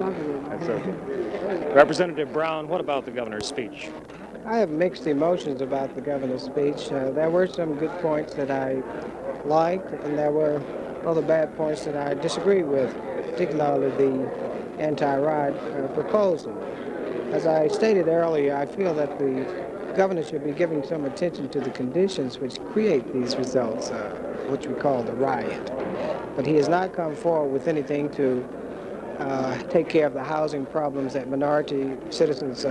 That's okay. Representative Brown, what about the governor's speech? I have mixed emotions about the governor's speech. There were some good points that I liked, and there were other bad points that I disagreed with, particularly the anti-riot proposal. As I stated earlier, I feel that the governor should be giving some attention to the conditions which create these results, which we call the riot. But he has not come forward with anything to take care of the housing problems that minority citizens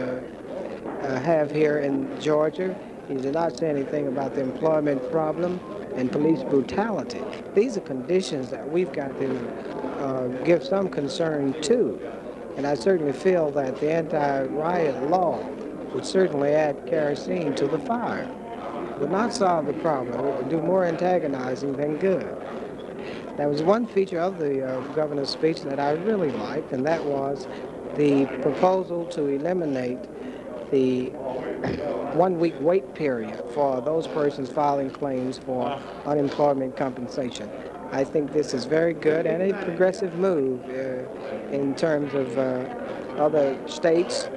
have here in Georgia. He did not say anything about the employment problem and police brutality. These are conditions that we've got to give some concern to. And I certainly feel that the anti-riot law would certainly add kerosene to the fire. It would not solve the problem. It would do more antagonizing than good. There was one feature of the governor's speech that I really liked, and that was the proposal to eliminate the 1 week wait period for those persons filing claims for unemployment compensation. I think this is very good and a progressive move in terms of other states.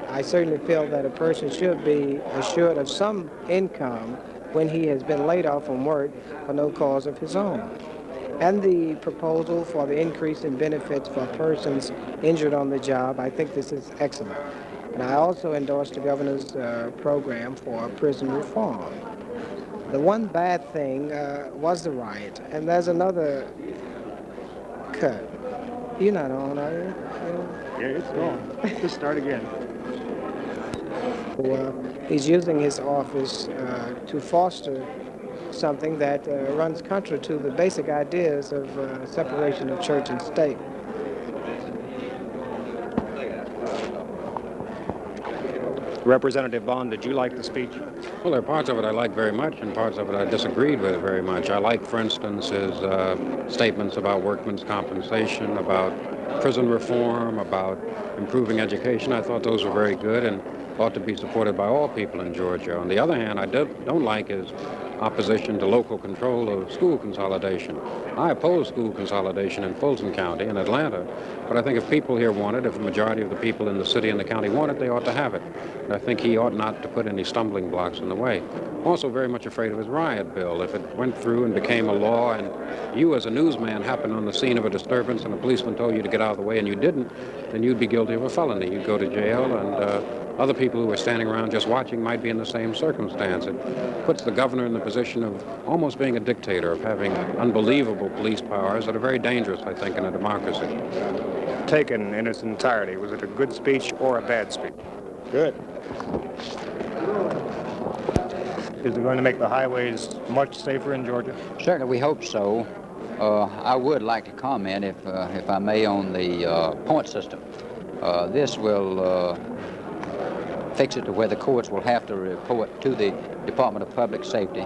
I certainly feel that a person should be assured of some income when he has been laid off from work for no cause of his own. And the proposal for the increase in benefits for persons injured on the job, I think this is excellent. And I also endorse the governor's program for prison reform. The one bad thing was the riot, and there's another cut. You're not on, are you? Yeah, it's on. Just start again. Well, he's using his office to foster something that runs contrary to the basic ideas of separation of church and state. Representative Bond, did you like the speech? Well, there are parts of it I like very much and parts of it I disagreed with very much. I like, for instance, his statements about workmen's compensation, about prison reform, about improving education. I thought those were very good and ought to be supported by all people in Georgia. On the other hand, I don't like his opposition to local control of school consolidation. I oppose school consolidation in Fulton County and Atlanta, but I think if people here want it, if the majority of the people in the city and the county want it, they ought to have it. And I think he ought not to put any stumbling blocks in the way. I'm also very much afraid of his riot bill. If it went through and became a law and you as a newsman happened on the scene of a disturbance and a policeman told you to get out of the way and you didn't, then you'd be guilty of a felony. You'd go to jail, and other people who are standing around just watching might be in the same circumstance. It puts the governor in the position of almost being a dictator, of having unbelievable police powers that are very dangerous, I think, in a democracy. Taken in its entirety, was it a good speech or a bad speech? Good. Is it going to make the highways much safer in Georgia? Certainly, we hope so. I would like to comment, if I may, on the point system. This will fix it to where the courts will have to report to the Department of Public Safety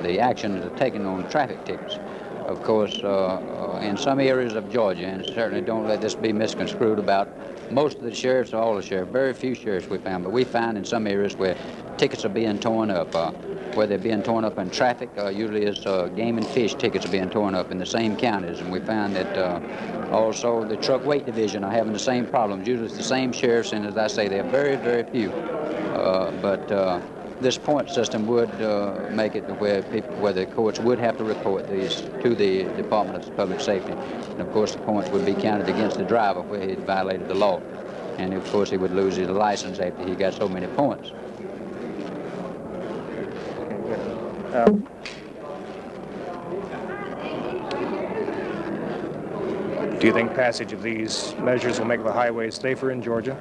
the actions taken on traffic tickets. Of course, in some areas of Georgia, and certainly don't let this be misconstrued about most of the sheriffs or all the sheriffs, very few sheriffs we found, but we find in some areas where tickets are being torn up, where they're being torn up in traffic, usually is game and fish tickets are being torn up in the same counties, and we found that also the truck weight division are having the same problems. Usually it's the same sheriffs, and as I say, they're very, very few. But this point system would make it where the courts would have to report these to the Department of Public Safety. And of course the points would be counted against the driver where he violated the law. And of course he would lose his license after he got so many points. Do you think passage of these measures will make the highways safer in Georgia?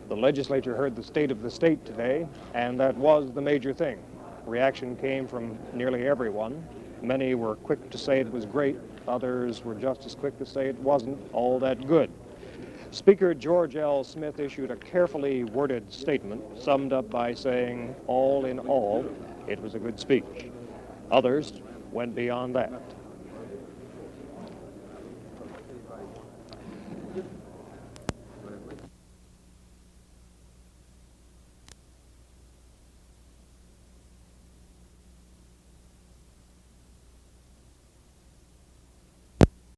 The legislature heard the state of the state today, and that was the major thing. Reaction came from nearly everyone. Many were quick to say it was great. Others were just as quick to say it wasn't all that good. Speaker George L. Smith issued a carefully worded statement, summed up by saying, all in all, it was a good speech. Others went beyond that.